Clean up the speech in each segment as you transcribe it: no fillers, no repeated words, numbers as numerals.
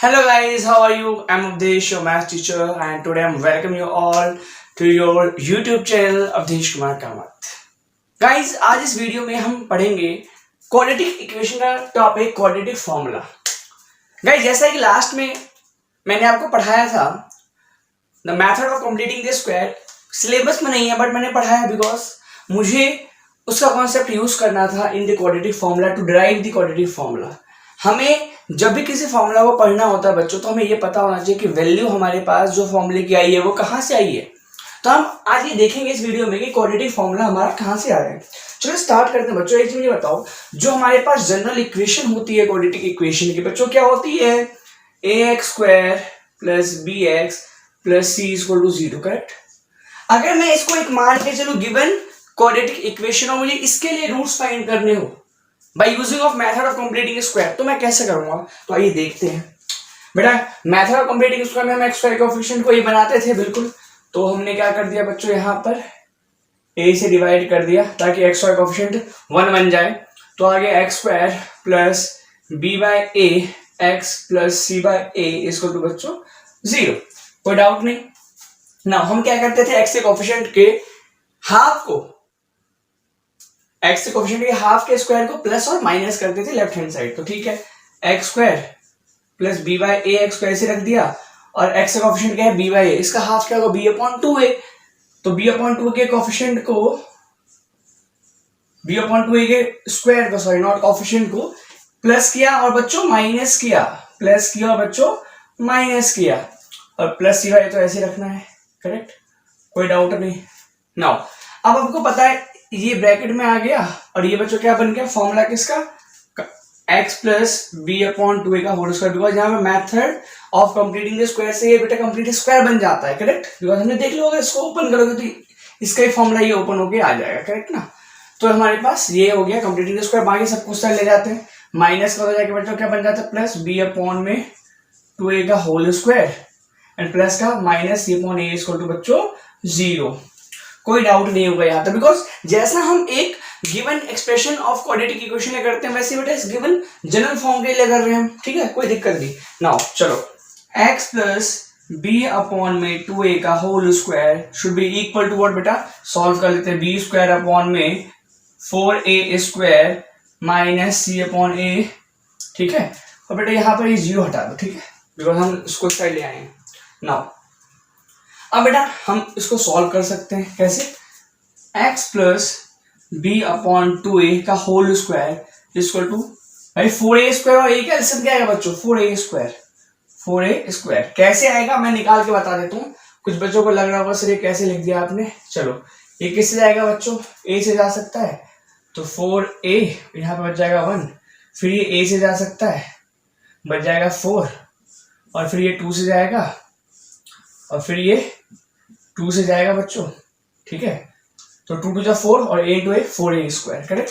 Hello guys, how are you? I'm Avdesh, your math teacher, and today I'm welcome you all to your YouTube channel Avdesh Kumar Kamath. Guys, आज इस video में हम पढ़ेंगे quadratic equation का topic quadratic formula. Guys, जैसा कि last में मैंने आपको पढ़ाया था the method of completing the square, syllabus में नहीं है बट मैंने पढ़ाया बिकॉज मुझे उसका कॉन्सेप्ट यूज करना था in the quadratic formula to derive the quadratic formula. हमें जब भी किसी फॉर्मूला को पढ़ना होता है बच्चों, तो हमें ये पता होना चाहिए कि वैल्यू हमारे पास जो फॉर्मूले की आई है वो कहाँ से आई है. तो हम आज ये देखेंगे इस वीडियो में कि क्वाड्रेटिक फॉर्मूला हमारा कहाँ से आ रहा है. चलो स्टार्ट करते हैं बच्चों. एक चीज मुझे बताओ, जो हमारे पास जनरल इक्वेशन होती है क्वाड्रेटिक इक्वेशन की बच्चों, क्या होती है? ax square plus bx plus c equal to 0, correct. अगर मैं इसको एक मान के चलूं गिवन क्वाड्रेटिक इक्वेशन और मुझे इसके लिए रूट्स फाइंड करने हो by using of method of completing square, तो मैं कैसे करूंगा? तो आइए देखते हैं. बेटा, मेथड ऑफ कंप्लीटिंग स्क्वायर में हम एक्स स्क्वायर कोएफिशिएंट को ये बनाते थे बिल्कुल. तो हमने क्या कर दिया बच्चों, यहाँ पर a से डिवाइड कर दिया ताकि एक्स स्क्वायर कोएफिशिएंट 1 बन जाए. तो आगे x square plus b by a x plus c by a equal to बच्चों 0. कोई डाउट नहीं ना. हम क्या करते थे, एक्स के कोएफिशिएंट के हाफ को, एक्स के कोएफिशिएंट के हाफ के स्क्वायर को प्लस और माइनस करते थे लेफ्ट हैंड साइड. तो ठीक है, x square plus b by a x square से रख दिया और एक्स का कोएफिशिएंट क्या है? B by a. इसका हाफ क्या होगा? B upon 2a. तो बी अपॉन 2 के कोएफिशिएंट को, बी अपॉन 2a के स्क्वायर को, सॉरी नॉट कोएफिशिएंट को प्लस किया और बच्चों माइनस किया, प्लस किया और बच्चों माइनस किया. और प्लस सी बाई तो ऐसे रखना है, करेक्ट. कोई डाउट नहीं. नाउ अब आपको पता है ये ब्रैकेट में आ गया और ये बच्चों क्या बन गया? फॉर्मूला किसका? x plus b upon 2a का होल स्क्वायर. बिकॉज यहाँ पे method of completing the square से ये बेटा कंप्लीट स्क्वायर बन जाता है, करेक्ट. बिकॉज हमने देख लो, अगर इसको ओपन करोगे तो इसका ही फॉर्मूला ये ओपन होके आ जाएगा, करेक्ट ना. तो हमारे पास ये हो गया कंप्लीटिंग द स्क्वायर. बाकी सब कुछ ले जाते हैं, माइनस का हो जाके बच्चों क्या बन जाता है? प्लस बी अपॉन में 2a का होल स्क्वायर एंड प्लस का minus c upon a equal to बच्चों 0. कोई डाउट नहीं होगा यहाँ तक. बिकॉज जैसा हम एक given expression of quadratic equation करते हैं वैसे बेटा इस गिवन जनरल फॉर्म के लिए कर रहे हैं हम, ठीक है. कोई दिक्कत नहीं. नाउ चलो, x प्लस बी अपॉन में 2a का whole square should be equal to what बेटा? सॉल्व कर लेते हैं. बी स्क्वायर अपॉन में 4a square minus c upon a, ठीक है. और बेटा यहाँ पर ये 0 हटा दो, ठीक है, बिकॉज हम इसको साइड ले आए हैं. नाउ अब बेटा हम इसको सॉल्व कर सकते हैं. कैसे? x plus b upon 2a का होल स्क्वायर इक्वल टू भाई 4a स्क्वायर और a का एलसीएम क्या आएगा बच्चों? 4a square. 4a स्क्वायर कैसे आएगा मैं निकाल के बता देता हूँ. कुछ बच्चों को लग रहा होगा सर ये कैसे लिख दिया आपने. चलो, ये किससे जाएगा बच्चों? a से जा सकता है, तो 4a यहाँ पे बच जाएगा 1. फिर ये a से जा सकता है, बच जाएगा 4. और फिर ये 2 से जाएगा और फिर ये 2 से जाएगा बच्चों, ठीक है. तो 2 टू 4 और a to a 4a square, correct.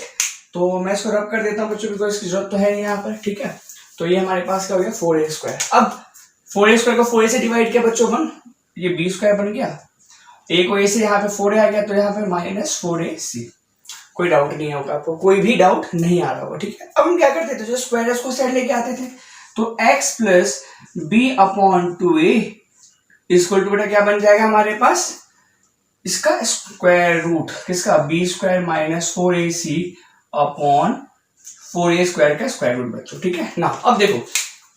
तो मैं इसको रब कर देता हूँ बच्चों, बिकॉज इसकी जरूरत तो है नहीं यहाँ पर, ठीक है. तो ये हमारे पास क्या हो गया? 4a square. अब 4a स्क्वायर को 4a से डिवाइड किया बच्चों 1, ये b स्क्वायर बन गया. a को a से यहाँ पे 4a आ गया, तो यहाँ पे माइनस 4ac. कोई डाउट नहीं होगा आपको, कोई भी डाउट नहीं आ रहा होगा, ठीक है. अब हम क्या करते थे, जो स्क्वायर है उसको साइड लेके आते थे. तो x plus b upon 2a equal to बेटा क्या बन जाएगा हमारे पास? इसका स्क्वायर रूट किसका? B square minus 4ac upon 4a square का स्क्वायर रूट बच्चों, ठीक है ना. अब देखो,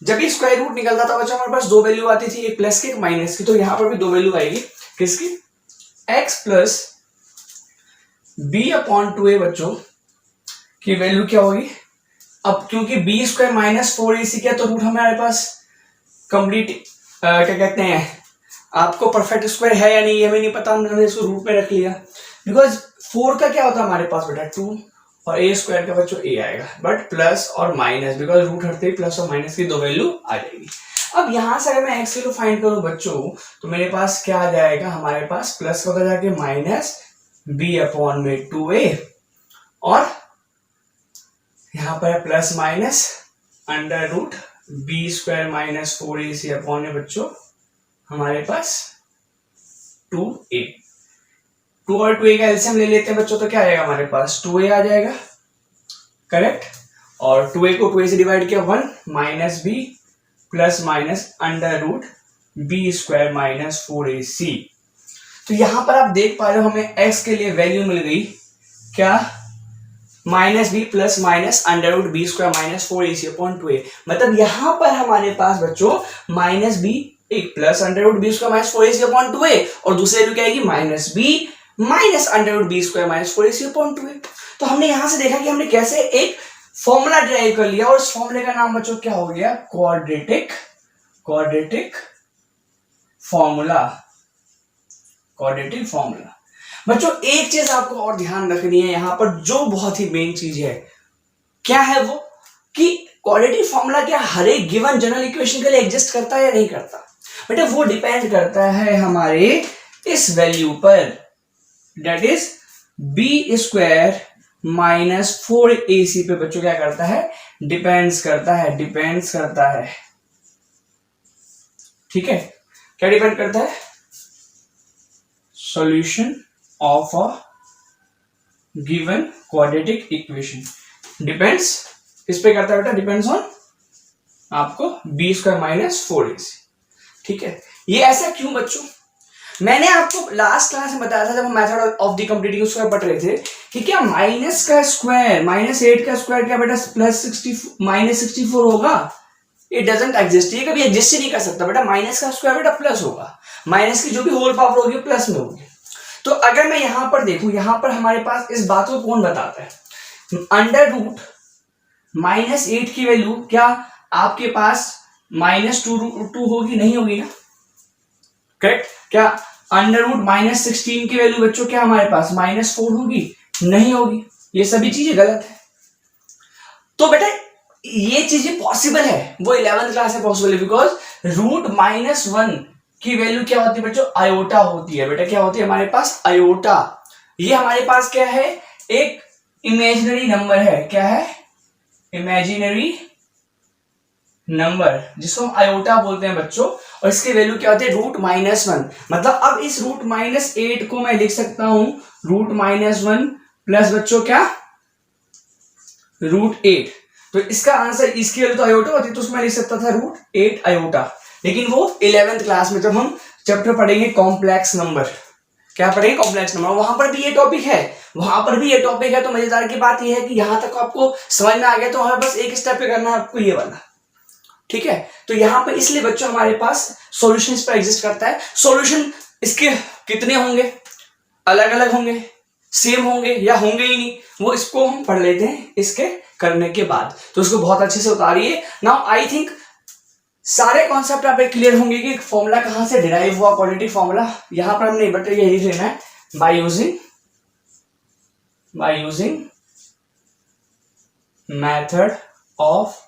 जब ये स्क्वायर रूट निकलता था बच्चों हमारे पास दो वैल्यू आती थी, एक प्लस की एक माइनस की. तो यहाँ पर भी दो वैल्यू आएगी. किसकी? x plus b upon 2a बच्चों की वैल्यू क्या होगी? अब क्योंकि बी स्क्वायर माइनस 4ac क्या, तो रूट हमारे पास कंप्लीट क्या कहते हैं, आपको परफेक्ट स्क्वायर है या नहीं हमें नहीं पता, हमने इसको रूट में रख लिया. बिकॉज 4 का क्या होता है हमारे पास बेटा? 2 और a स्क्वायर का बच्चों a आएगा, बट प्लस और माइनस, बिकॉज रूट हटते ही प्लस और माइनस की दो वैल्यू आ जाएगी. अब यहां से अगर मैं x को फाइंड करूं बच्चों, तो मेरे पास क्या आ जाएगा? हमारे पास प्लस का होगा जाके माइनस b अपॉन में 2a और यहाँ पर plus minus under root B square minus 4ac upon में बच्चों हमारे पास 2a. 2 और 2a का एलसीएम ले लेते हैं बच्चों, तो क्या आएगा हमारे पास? 2a आ जाएगा, करेक्ट. और 2a को 2a से डिवाइड किया 1 minus b plus minus under root B square minus 4ac। तो यहां पर आप देख पा रहे हो हमें x के लिए वैल्यू मिल गई क्या, minus B plus minus under root B square minus 4ac upon 2a। मतलब यहां पर हमारे पास बच्चों माइनस बी एक plus under root B square minus 4ac upon 2a और दूसरी वैल्यू क्या आएगी minus b minus under root B square minus 4ac upon 2a। तो हमने यहां से देखा कि हमने कैसे एक फॉर्मूला डिराइव कर लिया और इस फॉर्मूले का नाम बच्चों क्या हो गया, क्वाड्रेटिक फॉर्मूला। क्वाड्रेटिक फॉर्मूला बच्चों एक चीज आपको और ध्यान रखनी है यहां पर, जो बहुत ही मेन चीज है, क्या है वो, कि क्वाड्रेटिक फॉर्मूला क्या हर एक गिवन जनरल इक्वेशन के लिए एग्जिस्ट करता है या नहीं करता। बेटा वो डिपेंड करता है हमारे इस वैल्यू पर, that is b square minus 4ac पे बच्चों क्या करता है, डिपेंड्स करता है। ठीक है, क्या डिपेंड करता है, solution of a given quadratic equation depends किस पे करता है बेटा, डिपेंड्स ऑन आपको बी स्क्वायर माइनस 4ac। ठीक है, ये ऐसा क्यों बच्चों, मैंने आपको लास्ट क्लास में बताया था जब हम method of the completing square पढ़ रहे थे कि क्या माइनस का स्क्वायर माइनस 8 का स्क्वायर क्या बेटा प्लस 60 माइनस 64 होगा, इट डजंट एग्जिस्ट, ये कभी एग्जिस्ट ही नहीं कर सकता बेटा। माइनस का स्क्वायर बेटा प्लस होगा, माइनस की जो भी होल पावर होगी प्लस में होगी। तो अगर मैं यहां पर देखूं, यहां पर हमारे पास इस बात को कौन बताता है, अंडर रूट माइनस 8 की वैल्यू क्या आपके पास माइनस 2 होगी, नहीं होगी ना, करेक्ट। क्या अंडर रूट माइनस 16 की वैल्यू बच्चों क्या हमारे पास माइनस 4 होगी, नहीं होगी। ये सभी चीजें गलत है। तो बेटा ये चीजें पॉसिबल है, वो 11th क्लास में पॉसिबल है, बिकॉज रूट माइनस 1 की वैल्यू क्या होती है बच्चों, आयोटा होती है। बेटा क्या होती है हमारे पास, आयोटा। ये हमारे पास क्या है, एक इमेजिनरी नंबर है, क्या है, इमेजिनरी नंबर, जिसको हम आयोटा बोलते हैं बच्चों, और इसकी वैल्यू क्या होती है, रूट माइनस 1। मतलब अब इस रूट माइनस 8 को मैं लिख सकता हूं रूट माइनस 1 प्लस बच्चों क्या, रूट 8। तो इसका आंसर, इसकी वैल्यू तो आयोटा होती है, तो उसमें लिख सकता था रूट 8 आयोटा। लेकिन वो 11th क्लास में जब हम चैप्टर पढ़ेंगे कॉम्प्लेक्स नंबर, क्या पढ़ेंगे, कॉम्प्लेक्स नंबर, वहां पर भी ये टॉपिक है, तो मजेदार की बात ये है कि यहां तक आपको समझ में आ गया, तो हमें बस एक स्टेप पे करना है आपको, ये वाला। ठीक है, तो यहां पर इसलिए बच्चों हमारे पास सॉल्यूशन इस पर एग्जिस्ट करता है। सॉल्यूशन इसके कितने होंगे, अलग अलग होंगे, सेम होंगे या होंगे ही नहीं, वो इसको हम पढ़ लेते हैं इसके करने के बाद। तो इसको बहुत अच्छे से उतारिए। नाउ आई थिंक सारे कॉन्सेप्ट आप क्लियर होंगे कि फॉर्मूला कहां से डिराइव हुआ, क्वाड्रेटिक फॉर्मूला। यहां पर हमने बट ये लिख लेना है, by using method of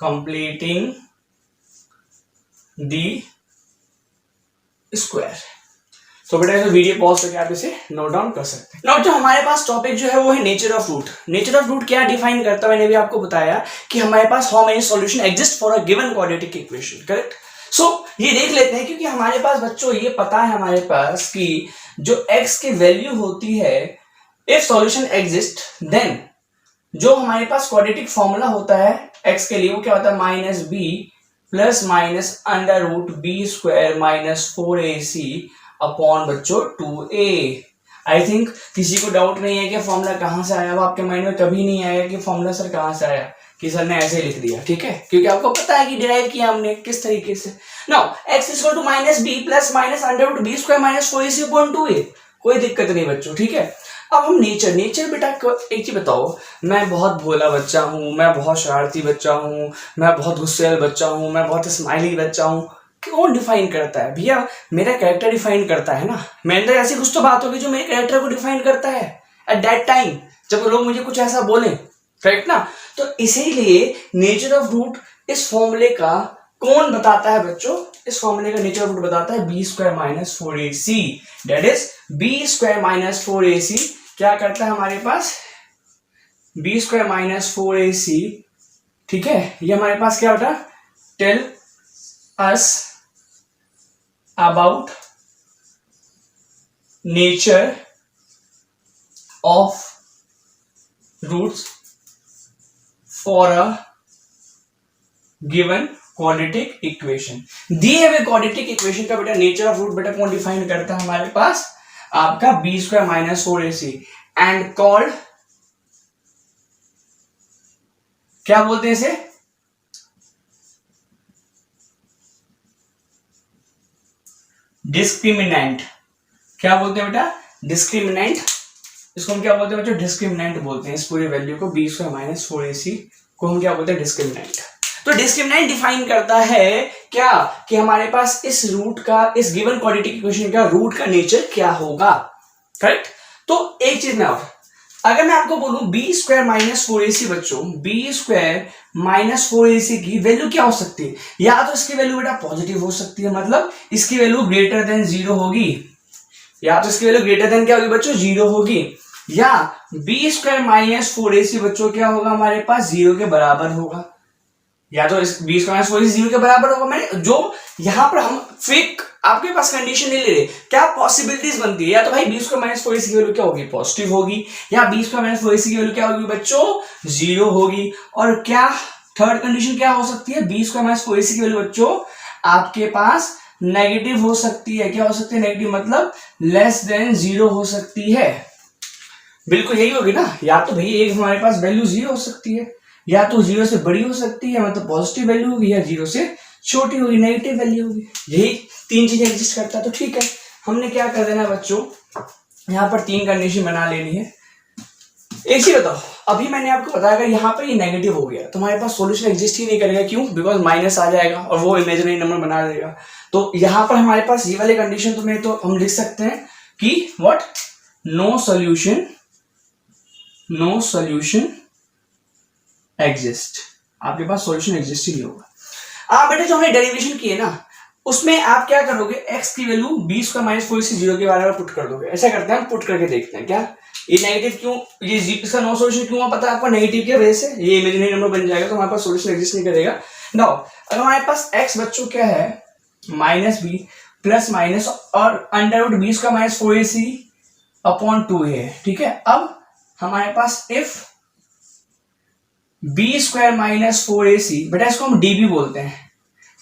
completing the square. तो बेटा तो वीडियो पॉज करके आप इसे नोट डाउन कर सकते हैं। नाउ जो हमारे पास टॉपिक जो है वो है nature of root. Nature of root क्या डिफाइन करता है, मैंने भी आपको बताया कि हमारे पास how many solution exist for a given quadratic equation, correct. So ये देख लेते हैं, क्योंकि हमारे पास बच्चों ये पता है हमारे पास कि जो x की वैल्यू होती है, इफ सॉल्यूशन एग्जिस्ट देन जो हमारे पास क्वाड्रेटिक फॉर्मूला होता है x के लिए वो क्या होता है, minus B plus minus under root B square minus 4ac upon बच्चों 2a। आई थिंक किसी को डाउट नहीं है कि फॉर्मूला कहां से आया, वो आपके माइंड में कभी नहीं आया कि फॉर्मूला सर कहां से आया, कि सर ने ऐसे लिख दिया, ठीक है, क्योंकि आपको पता है कि डिराइव किया हमने किस तरीके से। Now x equal to minus B plus minus under root B square minus 4ac upon 2a, कोई दिक्कत नहीं बच्चों, ठीक है। अब हम नेचर बेटा एक चीज बताओ, मैं बहुत भोला बच्चा हूँ, मैं बहुत शरारती बच्चा हूँ, मैं बहुत गुस्सेल बच्चा हूँ, मैं बहुत स्माइली बच्चा हूँ, कौन डिफाइन करता है भैया, मेरा कैरेक्टर डिफाइन करता है ना। मेरे अंदर ऐसी कुछ तो बात होगी जो मेरे कैरेक्टर को डिफाइन करता है एट दैट टाइम, जब लोग मुझे कुछ ऐसा बोले, करेक्ट ना। तो इसीलिए नेचर ऑफ रूट इस फॉर्मूले का कौन बताता है बच्चों, इस फॉर्मूले का नेचर ऑफ रूट बताता है b square minus 4ac। That is b square minus 4ac क्या करता है हमारे पास, बी स्क्वायर माइनस 4ac, ठीक है। ये हमारे पास क्या होता है, tell us about nature of roots for a given quadratic equation. दिए हुए क्वाड्रेटिक इक्वेशन का बेटा नेचर ऑफ रूट बेटा कौन डिफाइन करता है हमारे पास, आपका b square minus 4ac and called, क्या बोलते हैं इसे, डिस्क्रिमिनेंट। क्या बोलते हैं बेटा, डिस्क्रिमिनेंट। इसको हम क्या बोलते हैं बच्चों, डिस्क्रिमिनेंट बोलते हैं। इस पूरे वैल्यू को बी स्क्वायर माइनस 4ac को हम क्या बोलते हैं, डिस्क्रिमिनेंट। तो डिस्क्रिमिनेंट डिफाइन करता है क्या, कि हमारे पास इस रूट का, इस गिवन क्वाड्रेटिक इक्वेशन का रूट का नेचर क्या होगा, करेक्ट। तो एक चीज में और, अगर मैं आपको बोलूं बी स्क्वायर माइनस 4ac बच्चों, बी स्क्वायर माइनस 4ac की वैल्यू क्या हो सकती है, या तो इसकी वैल्यू बेटा पॉजिटिव हो सकती है, मतलब इसकी वैल्यू ग्रेटर देन 0 होगी, या तो इसकी वैल्यू ग्रेटर देन क्या होगी बच्चों, 0 होगी, या बी स्क्वायर माइनस 4ac बच्चों क्या होगा हमारे पास, 0 के बराबर होगा, या तो इस बी स्क्वायर माइनस 4ac 0 के बराबर होगा। मैंने जो यहां पर हम फेक आपके पास कंडीशन नहीं ले रहे, क्या पॉसिबिलिटीज बनती है, या तो भाई बी स्क्वायर माइनस 4ac की वैल्यू क्या होगी, पॉजिटिव होगी, या बी स्क्वायर माइनस 4ac की वैल्यू क्या होगी बच्चों, 0 होगी, और क्या थर्ड कंडीशन क्या हो सकती है, बी स्क्वायर माइनस 4ac की वैल्यू बच्चों आपके पास नेगेटिव हो सकती है। क्या हो सकती है, नेगेटिव, मतलब लेस देन 0 हो सकती है। बिल्कुल यही होगी ना, या तो भाई एक हमारे पास वैल्यू 0 हो सकती है, या तो 0 से बड़ी हो सकती है, मतलब पॉजिटिव वैल्यू होगी, या 0 से छोटी होगी, नेगेटिव वैल्यू होगी। यही तीन चीजें एग्जिस्ट करता है। तो ठीक है, हमने क्या कर देना है बच्चों, यहाँ पर 3 कंडीशन बना लेनी है। एक चीज बताओ, अभी मैंने आपको बताया अगर यहाँ पर ये नेगेटिव हो गया तो हमारे पास सॉल्यूशन एग्जिस्ट ही नहीं करेगा। क्यों, बिकॉज माइनस आ जाएगा और वो इमेजिनरी नंबर बना देगा। तो यहाँ पर हमारे पास ये वाले कंडीशन तो में तो हम लिख सकते हैं कि what, no solution, no solution exist, आपके पास सॉल्यूशन एग्जिस्ट ही नहीं होगा। आप बेटे जो हमने डेरिवेशन की है ना, उसमें आप क्या करोगे, x की value B square minus 4ac 0 के बारे में पुट कर दोगे। ऐसा करते हैं हम, पुट करके देखते हैं क्या ये नेगेटिव क्यों, ये इसका नो सॉल्यूशन क्यों हुआ, पता है आपको, नेगेटिव की वजह से ये इमेजिनरी नंबर बन जाएगा, तो हमारे पास सॉल्यूशन एग्जिस्ट नहीं करेगा। नाउ अगर हमारे पास x बच्चों क्या है, माइनस बी प्लस माइनस और under root B square minus 4ac upon 2 है, ठीक है। अब हमारे पास if B square minus 4ac, बेटा इसको हम डी भी बोलते हैं,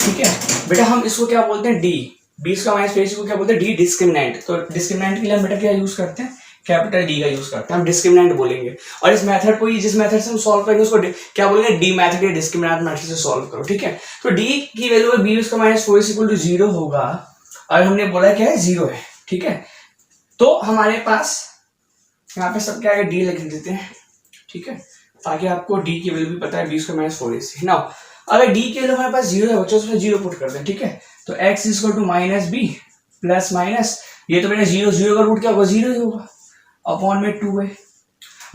ठीक है बेटा, हम इसको क्या बोलते हैं, D, B square minus 4ac को क्या बोलते हैं, डी डिस्क्रिमिनेंट। तो डिस्क्रिमिनेंट के लिए हम बेटा क्या यूज करते हैं, कैपिटल डी का यूज करते हैं, हम डिस्क्रिमिनेंट बोलेंगे। और इस मेथड को, जिस मेथड से हम सॉल्व करेंगे उसको क्या बोलेंगे, डी मेथड या डिस्क्रिमिनेंट मेथड से सॉल्व करो, ठीक है। तो डी की वैल्यू है b square minus 4ac equal to 0 होगा, और हमने बोला क्या है, 0 है, ठीक है। तो हमारे पास यहाँ पे सब क्या है, डी लिख देते हैं, ठीक है, ताकि आपको डी की वैल्यू भी पता है, b square minus 4ac। Now अगर डी की वैल्यू हमारे पास 0 है बच्चों, उसमें 0 पुट कर दें, ठीक है। तो x equal to minus B plus minus, ये तो मेरा 0, 0 का रूट क्या होगा, 0 ही होगा, अपॉन में 2 है।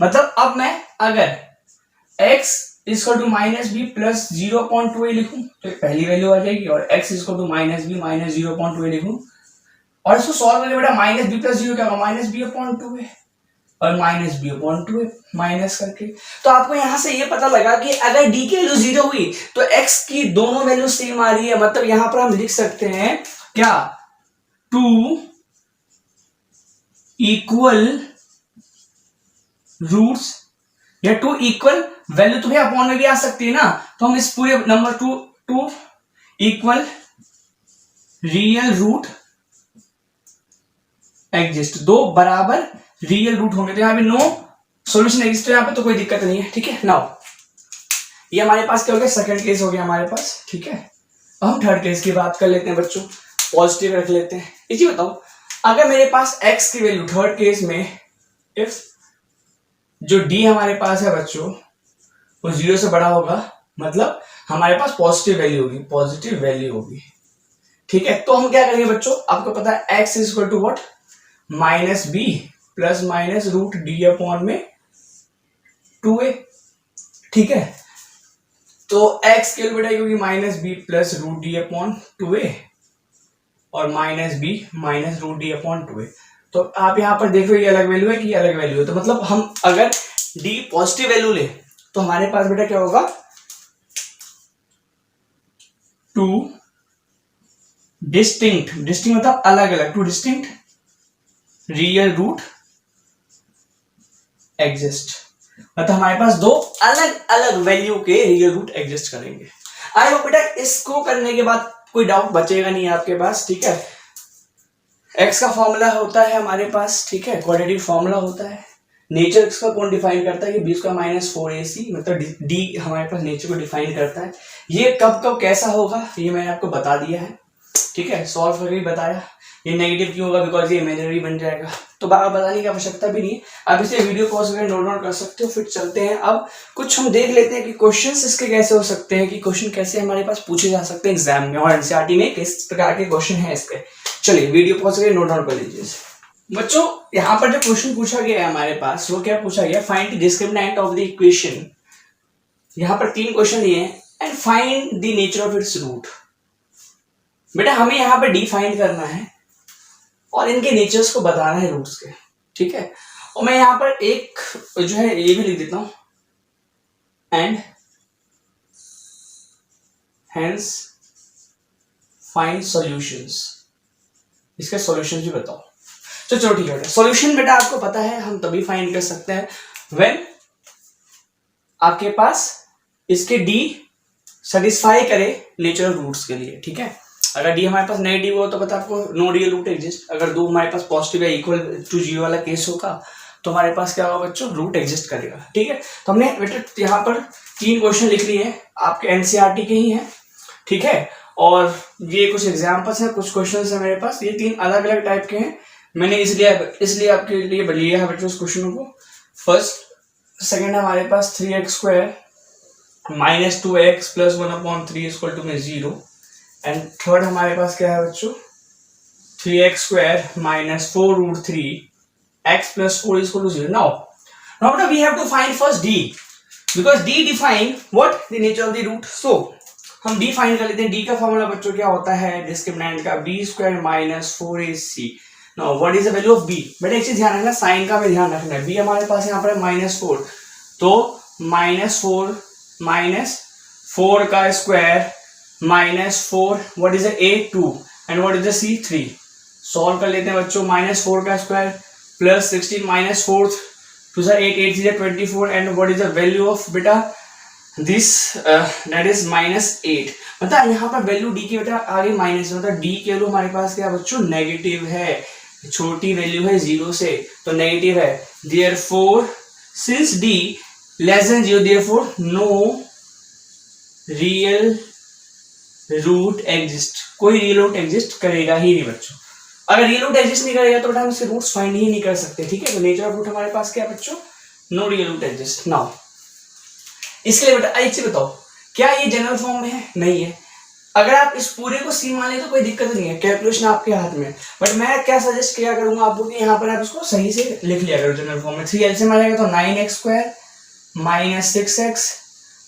मतलब अब मैं अगर x equal to minus B plus 0 upon 2 लिखूं तो पहली वैल्यू आ जाएगी, और x equal to minus b minus 0 upon 2 लिखूं, और इसको सॉल्व करके बेटा माइनस बी प्लस 0 क्या होगा, माइनस बी अपॉन 2 है, और माइनस बी अपॉन 2 माइनस करके। तो आपको यहां से ये पता लगा कि अगर डी की वैल्यू 0 हुई तो x की दोनों वैल्यू सेम आ रही है। मतलब यहां पर हम लिख सकते हैं क्या, 2 इक्वल रूट्स, या 2 इक्वल वैल्यू तो भी अपॉन में भी आ सकती है ना। तो हम इस पूरे number 2 equal real root exist, दो बराबर रियल रूट होंगे, तो यहाँ पे नो सॉल्यूशन एग्जिस्ट है यहाँ पे, तो कोई दिक्कत नहीं है, ठीक है। नाउ ये हमारे पास क्या हो गया, सेकंड केस हो गया हमारे पास, ठीक है। अब हम थर्ड केस की बात कर लेते हैं बच्चों, पॉजिटिव रख लेते हैं। इसी बताओ, अगर मेरे पास x की वैल्यू थर्ड केस में, इफ जो d हमारे पास है बच्चों वो 0 से बड़ा होगा, मतलब हमारे पास पॉजिटिव वैल्यू होगी, पॉजिटिव वैल्यू होगी, ठीक है। तो हम क्या करेंगे बच्चों, आपको पता है x equal to what, minus B plus minus root D upon में 2a, ठीक है। तो x की वैल्यू बेटा होगी minus B plus root D upon 2a, और minus b minus root D upon 2a। तो आप यहां पर देख रहे हो ये अलग वैल्यू है कि ये अलग वैल्यू है, तो मतलब हम अगर d पॉजिटिव वैल्यू ले तो हमारे पास बेटा क्या होगा, 2 डिस्टिंक्ट, डिस्टिंक्ट मतलब अलग अलग, 2 डिस्टिंक्ट रियल रूट एग्जिस्ट, मतलब हमारे पास दो अलग अलग वैल्यू के रियल रूट एग्जिस्ट करेंगे। आई होप बेटा इसको करने के बाद कोई डाउट बचेगा नहीं आपके पास, ठीक है। एक्स का फॉर्मूला होता है हमारे पास, ठीक है, क्वाड्रेटिक फॉर्मूला होता है। नेचर इसका कौन डिफाइन करता है कि बी स्क्वायर माइनस 4ac, मतलब डी हमारे पास नेचर को डिफाइन करता है। ये कब कब कैसा होगा ये मैंने आपको बता दिया है, ठीक है, सॉल्व करके बताया। ये नेगेटिव क्यों होगा, बिकॉज ये इमेजिनरी बन जाएगा, तो बार बताने की आवश्यकता भी नहीं है। अब इसे वीडियो पॉज करके नोट डाउन कर सकते हो। फिर चलते हैं, अब कुछ हम देख लेते हैं कि क्वेश्चंस इसके कैसे हो सकते हैं, कि क्वेश्चन कैसे हमारे पास पूछे जा सकते हैं एग्जाम में, और एनसीईआरटी में किस प्रकार के क्वेश्चन है इसके। चलिए वीडियो पॉज करके नोट डाउन कर लीजिए बच्चों। यहाँ पर जो क्वेश्चन पूछा गया है हमारे पास, वो क्या पूछा गया, find the discriminant of the equation. यहाँ पर 3 क्वेश्चन दिए हैं, and find the nature of its root. बेटा हमें यहाँ पर डिफाइन करना है और इनके नेचर्स को बताना है रूट्स के, ठीक है। और मैं यहाँ पर एक जो है ये भी लिख देता हूं, एंड हेंस फाइंड सॉल्यूशंस, इसके सॉल्यूशंस भी बताओ। तो चलो ठीक है बेटा, सॉल्यूशन बेटा आपको पता है हम तभी फाइंड कर सकते हैं व्हेन आपके पास इसके डी सेटिस्फाई करे नेचुरल रूट्स के लिए, ठीक है। अगर डी हमारे पास नेगेटिव हो तो पता आपको नो रियल रूट एग्जिस्ट। अगर दो हमारे पास पॉजिटिव है इक्वल टू 0 वाला केस होगा तो हमारे पास क्या होगा बच्चों, रूट एग्जिस्ट करेगा, ठीक है। तो हमने बेटा यहाँ पर 3 क्वेश्चन लिख लिए हैं, आपके एनसीईआरटी के ही हैं, ठीक है। और ये कुछ एग्जाम्पल्स हैं, कुछ क्वेश्चन है मेरे पास, ये 3 अलग अलग टाइप के हैं। मैंने इसलिए आपके लिए लिया है बच्चों उस क्वेश्चन को। फर्स्ट सेकेंड हमारे पास 3x² minus 2x plus 1/3 equal to में 0। एंड थर्ड हमारे पास क्या है बच्चों, 3x² minus 4√3 x plus 4 is equal to 0. Now we have to find first d, because d define what the nature of the root. So हम d find कर लेते हैं। d का फॉर्मूला बच्चों क्या होता है, डिस्क्रिमिनेंट का b² minus 4ac। Now what is the value of b। बेटा एक चीज ध्यान रखना, साइन का भी ध्यान रखना है। b हमारे पास यहाँ पर -4, तो -4 माइनस 4 का square -4, what is the a 2 and what is the c 3। Solve कर लेते हैं बच्चों। -4 का square plus 16 minus 4 2 8 8 3 24 and what is the value of बेटा दिस, दैट इज -8। मतलब यहाँ पर वैल्यू डी की बेटा आगे माइनस, मतलब डी की वैल्यू हमारे पास क्या बच्चों, नेगेटिव है। छोटी वैल्यू है 0 से तो नेगेटिव है। Therefore since D less than 0, therefore no real root exist, कोई रियल रूट एग्जिस्ट करेगा ही नहीं बच्चों। अगर रियल रूट एग्जिस्ट नहीं करेगा तो बेटा हम इसके रूट्स फाइंड ही नहीं कर सकते, ठीक है। तो नेचर ऑफ रूट हमारे पास क्या है बच्चों, no real root exist. Now इसके लिए बेटा एक चीज बताओ, क्या ये जनरल फॉर्म में है, नहीं है। अगर आप इस पूरे को सी मान ले तो कोई दिक्कत नहीं है, कैलकुलेशन आपके हाथ में। बट मैं क्या सजेस्ट किया करूंगा आपको कि यहाँ पर आप इसको सही से लिख लिया करो जनरल फॉर्म में। 3 एलसीएम आ जाएगा तो 9x² माइनस 6x,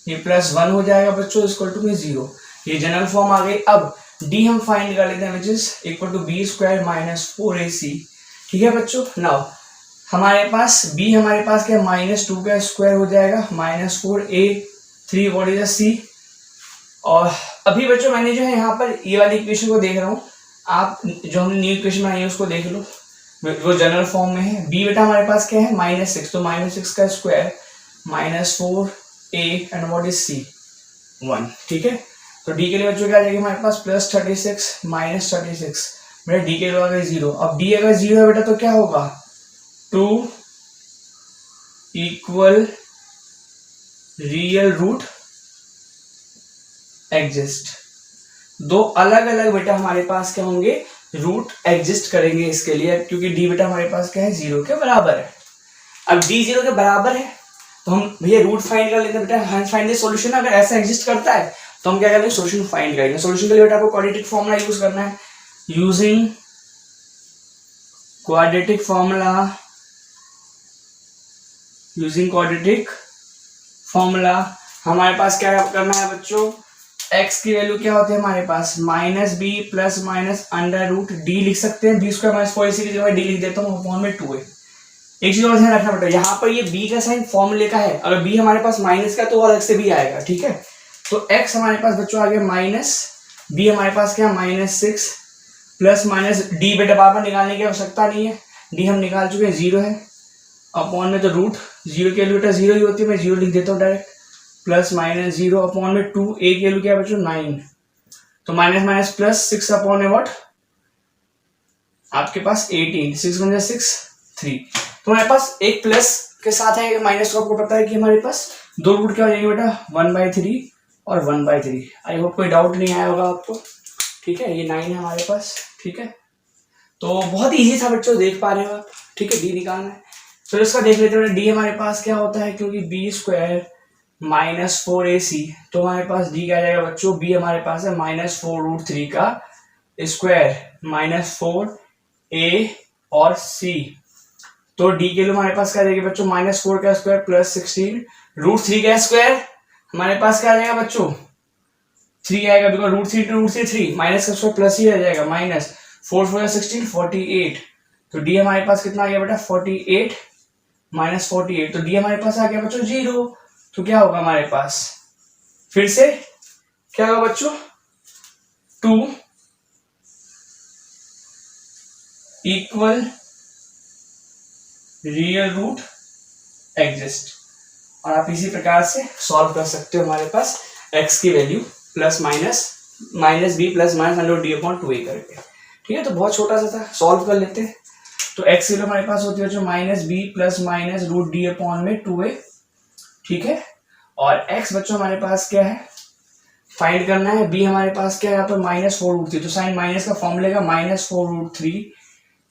ये प्लस 1 हो जाएगा बच्चों इक्वल टू में 0। ये जनरल फॉर्म आ गई। अब डी हम फाइंड कर लेते हैं which is equal to b² minus 4ac, ठीक है बच्चों। नाउ हमारे पास b हमारे पास क्या, -2 का स्क्वायर हो जाएगा -4a3 व्हाट इज c। और अभी बच्चों मैंने जो है यहाँ पर ये वाली इक्वेशन को देख रहा हूँ, आप जो हमने न्यू इक्वेशन बनाई है उसको देख लो, वो जनरल फॉर्म में है। b बेटा हमारे पास क्या है -6, तो -6 का square -4a and what is c 1, ठीक है। तो d के लिए बच्चों क्या आ जाएगी हमारे पास +36 माइनस 36, बेटा d के लिए आ गया 0। अब d अगर 0 है बेटा तो क्या होगा, 2 इक्वल रियल रूट एग्जिस्ट। दो अलग अलग बेटा हमारे पास क्या होंगे, रूट एग्जिस्ट करेंगे इसके लिए, क्योंकि d बेटा हमारे पास क्या है 0 के बराबर है। अब d 0 के बराबर है तो हम भैया रूट फाइंड कर लेते हैं बेटा, हां फाइंड द सॉल्यूशन। अगर ऐसा एग्जिस्ट करता है तो हम क्या करेंगे, सॉल्यूशन फाइंड करेंगे। सॉल्यूशन के लिए बेटा आपको क्वाड्रेटिक फॉर्मूला यूज करना है। यूजिंग क्वाड्रेटिक फॉर्मूला हमारे पास क्या करना है बच्चों, x की वैल्यू क्या होती है हमारे पास -b प्लस माइनस √d लिख सकते हैं। b² माइनस 4ac की जगह d लिख देता हूँ, अपॉन में 2a। एक चीज और ध्यान रखना बेटा, यहाँ पर ये b का साइन फॉर्मूले का है, अगर b हमारे पास माइनस का तो अलग से भी आएगा, ठीक है। तो x हमारे पास बच्चों आ गया माइनस, b हमारे पास क्या -6 प्लस माइनस d बेटा बार बार निकालने की आवश्यकता नहीं है, d हम निकाल चुके हैं 0 है, अपॉन में तो रूट 0 की वैल्यू बेटा 0 ही होती है, मैं 0 लिख देता हूँ डायरेक्ट। प्लस माइनस 0 अपॉन में 2, ए की वैल्यू क्या है बच्चों 9, तो माइनस माइनस प्लस 6 अपॉन में व्हाट आपके पास 18, 6 × 6 3, तो हमारे पास एक प्लस के साथ है माइनस, को आपको पता है कि हमारे पास दो रूट क्या हो जाएंगे बेटा 1/3 और 1/3। आई होप कोई डाउट नहीं आया होगा आपको, ठीक है। ये 9 है हमारे पास, ठीक है। तो बहुत इजी था बच्चों, देख पा रहे हो आप, ठीक है। डी निकालना है, तो इसका देख लेते हैं। डी हमारे पास क्या होता है, क्योंकि b² - 4ac, तो हमारे पास डी क्या आ जाएगा बच्चों, बी हमारे पास है -4√3 का स्क्वायर -4a और c, तो डी के लिए हमारे पास क्या आ जाएगा बच्चों -4 का स्क्वायर प्लस 16√3 का स्क्वायर, हमारे पास क्या आ जाएगा बच्चों 3 आएगा, बिकॉज √3 × √3 3, माइनस का स्क्वायर प्लस ही आ जाएगा, -4 4 16 48, तो डी हमारे पास कितना आ गया बेटा 48 - 48, तो डी हमारे पास आ गया बच्चों 0, तो क्या होगा हमारे पास फिर से क्या होगा बच्चों 2 इक्वल रियल रूट एग्जिस्ट, और आप इसी प्रकार से सॉल्व कर सकते हो हमारे पास x की value plus minus b plus minus √d/2a करके, ठीक है। तो बहुत छोटा सा था, सॉल्व कर लेते हैं। तो x की वैल्यू हमारे पास होती है जो -b प्लस माइनस √d/2a, ठीक है। और x बच्चों हमारे पास क्या है फाइंड करना है, b हमारे पास क्या है यहाँ पर -4√3, तो साइन माइनस का फॉर्म लेगा -4√3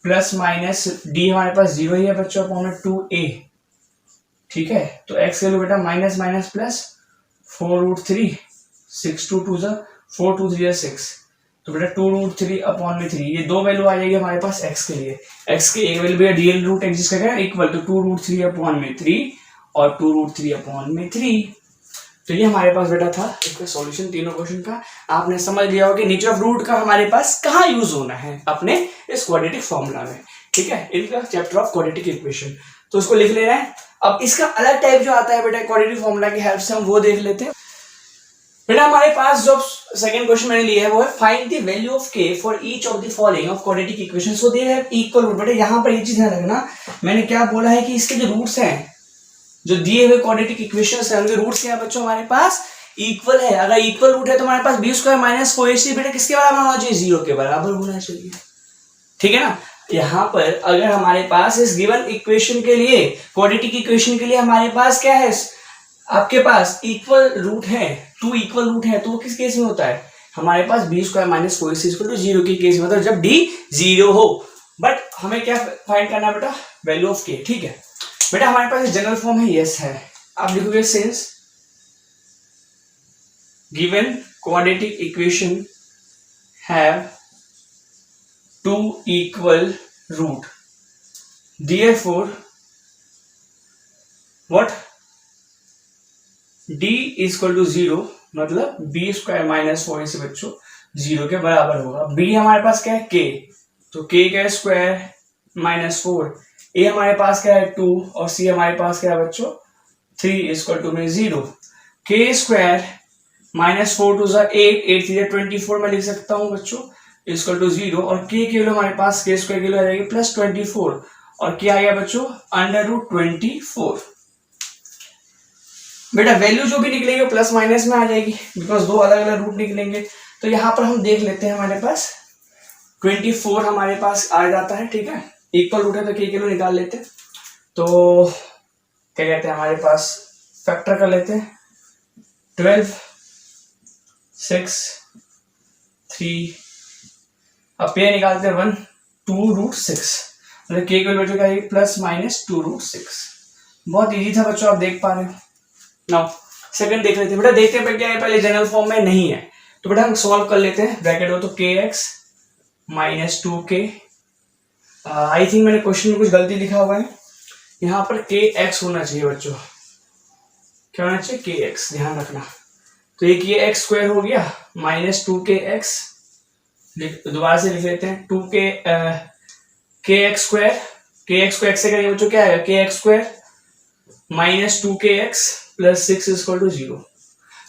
प्लस माइनस डी हमारे पास 0 ही है बच्चों अपॉन में 2a, ठीक है। तो x के लिए बेटा माइनस माइनस प्लस 4√3, 6 2 2 4 2 3 6, तो बेटा 2√3 अपॉन में 3, ये दो वैल्यू आ जाएगी हमारे पास x के लिए। x की एक वैल्यू भी रियल रूट एग्जिस्ट करेगा इक्वल टू 2√3 अपॉन में 3 और 2√3 अपॉन में 3, तो ये हमारे पास बेटा था इसका सॉल्यूशन तीनों क्वेश्चन का। आपने समझ लिया होगा कि नेचर ऑफ रूट का हमारे पास कहाँ यूज होना है अपने इस क्वाड्रेटिक फॉर्मूला में, ठीक है, इनका चैप्टर ऑफ क्वाड्रेटिक इक्वेशन, तो उसको लिख लेना है। अब इसका अलग टाइप जो आता है बेटा क्वाड्रेटिक फॉर्मूला की हेल्प से हम वो देख लेते हैं। बेटा हमारे पास जो सेकंड क्वेश्चन मैंने लिया है वो है find the value of k for each of the following of quadratic equation, so they have equal root. बेटा यहाँ पर ये चीज ध्यान रखना, मैंने क्या बोला है कि इसके जो रूट्स हैं जो दिए हुए क्वाड्रेटिक इक्वेशंस है उनके रूट्स क्या बच्चों हमारे पास इक्वल है। अगर इक्वल रूट है तो हमारे पास b² - 4ac बेटा किसके बराबर होना चाहिए 0 के बराबर होना चाहिए, ठीक है ना। यहाँ पर अगर हमारे पास इस गिवन इक्वेशन के लिए क्वाड्रेटिक इक्वेशन के लिए हमारे पास क्या है आपके पास इक्वल रूट है, 2 इक्वल रूट है, तो वो किस केस में होता है हमारे पास b² - 4ac = 0 के केस में, मतलब जब d 0 हो। बट हमें क्या फाइंड करना है बेटा वैल्यू ऑफ k, ठीक है। बेटा हमारे पास जनरल फॉर्म है यस है, आप लिखोगे since given quadratic equation have 2 equal root therefore what d = 0, मतलब b² - 4ac बच्चों 0 के बराबर होगा। b हमारे पास क्या है k, तो k का स्क्वायर -4, a हमारे पास क्या है 2 और c हमारे पास क्या है बच्चों 3 = में 0, k² -4 2 8 8 3 24 में लिख सकता हूँ बच्चों इक्वल टू 0, और k के लिए हमारे पास k² के लिए आ जाएगी +24, और क्या आ गया बच्चों √24। बेटा वैल्यू जो भी निकलेगी वो प्लस माइनस में आ जाएगी बिकॉज दो अलग अलग रूट निकलेंगे। तो यहाँ पर हम देख लेते हैं हमारे पास 24 हमारे पास आ जाता है, ठीक है। इक्वल रूट है तो k के लिए निकाल लेते हैं, तो क्या कहते हैं हमारे पास फैक्टर कर लेते हैं 12 6 3, अब पे निकालते हैं 1 2√6, मतलब k के बच्चों का +-2√6। बहुत इजी था बच्चों, आप देख पा रहे हो। नाउ सेकंड देख लेते हैं। बेटा देखते हैं क्या है, पहले जनरल फॉर्म में नहीं है तो बेटा हम सॉल्व कर लेते हैं। ब्रैकेट हो तो kx - 2k, आई थिंक मैंने क्वेश्चन में कुछ गलती लिखा हुआ है, यहाँ पर kx होना चाहिए बच्चों, क्या होना चाहिए kx, ध्यान रखना। तो एक ये x² हो गया -2kx, दोबारा से लिख लेते हैं 2k kx² को x से करेंगे बच्चों क्या आएगा kx² -2kx + 6 = 0।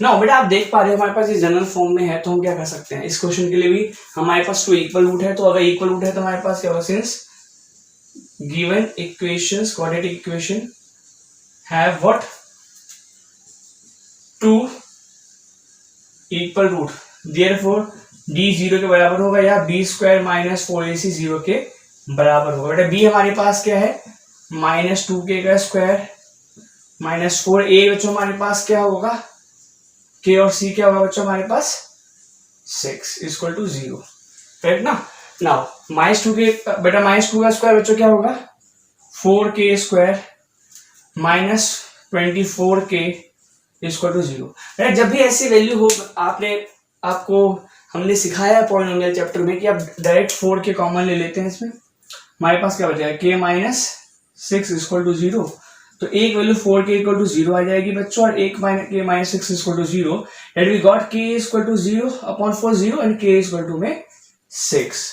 ना बेटा आप देख पा रहे हो हमारे पास ये जनरल फॉर्म में है, तो हम क्या कर सकते हैं इस क्वेश्चन के लिए भी हमारे पास 2 इक्वल रूट है, तो अगर इक्वल रूट है तो हमारे पास क्या होगा since given equations quadratic equation have what 2 equal root, therefore d 0 के बराबर होगा या b स्क्वायर माइनस 4ac 0 के बराबर होगा। बेटा b हमारे पास क्या है, -2k का स्क्वायर माइनस 4a बच्चों हमारे पास क्या होगा, k और c क्या होगा बच्चों हमारे पास 6 इक्वल टू 0, करेक्ट ना। नाउ -2k बेटा -2 का स्क्वायर बच्चों क्या होगा 4k square minus 24k equal to 0। बेटा जब भी ऐसी वैल्यू हो, आपको हमने सिखाया है पॉलिनोमियल चैप्टर में कि आप डायरेक्ट 4 के कॉमन ले लेते हैं, इसमें हमारे पास क्या बचेगा k माइनस 6 इक्वल टू 0। तो एक वैल्यू 4k इक्वल टू 0 आ जाएगी बच्चों, और एक k minus 6 equal to 0, that we got k equal to 0 upon 4 0 and k equal to में 6।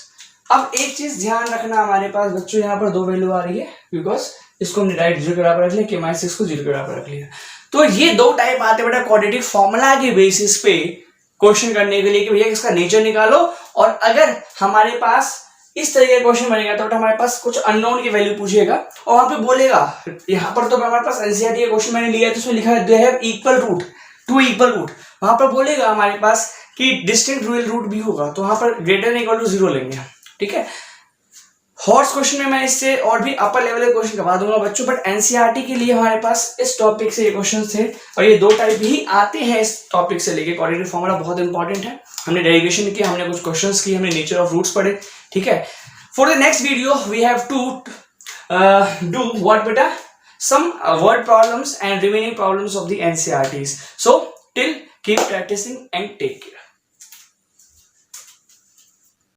अब एक चीज ध्यान रखना, हमारे पास बच्चों यहाँ पर दो वैल्यू आ रही है, बिकॉज इसको हमने डायरेक्ट 0 के बराबर रख लिया, k माइनस 6 को 0 के बराबर रख लिया। तो ये दो टाइप आते हैं बेटा क्वाड्रेटिक फॉर्मूला के बेसिस पे क्वेश्चन करने के लिए कि भैया इसका नेचर निकालो, और अगर हमारे पास इस तरीके का क्वेश्चन बनेगा तो हमारे पास कुछ अननोन की वैल्यू पूछेगा और वहां पे बोलेगा, यहाँ पर तो हमारे पास एनसीईआरटी का क्वेश्चन मैंने लिया है तो उसमें लिखा है they have equal root, 2 equal root, वहां पर बोलेगा हमारे पास कि डिस्टिंक्ट रियल रूट भी होगा, तो वहां पर ग्रेटर इक्वल टू 0 लेंगे, ठीक है। हॉर्स क्वेश्चन में मैं इससे और भी अपर लेवल के क्वेश्चन करवा दूंगा बच्चों, बट एनसीईआरटी के लिए हमारे पास इस टॉपिक से ये क्वेश्चन थे, और ये दो टाइप ही आते हैं इस टॉपिक से लेके। क्वाड्रेटिक फॉर्मूला बहुत इंपॉर्टेंट है, हमने डेरिवेशन किया, हमने कुछ क्वेश्चंस किए, हमने नेचर ऑफ रूट्स पढ़े, ठीक है। For the next video we have to do what बेटा, some word problems and remaining problems of the NCERTs. So till keep practising and take care.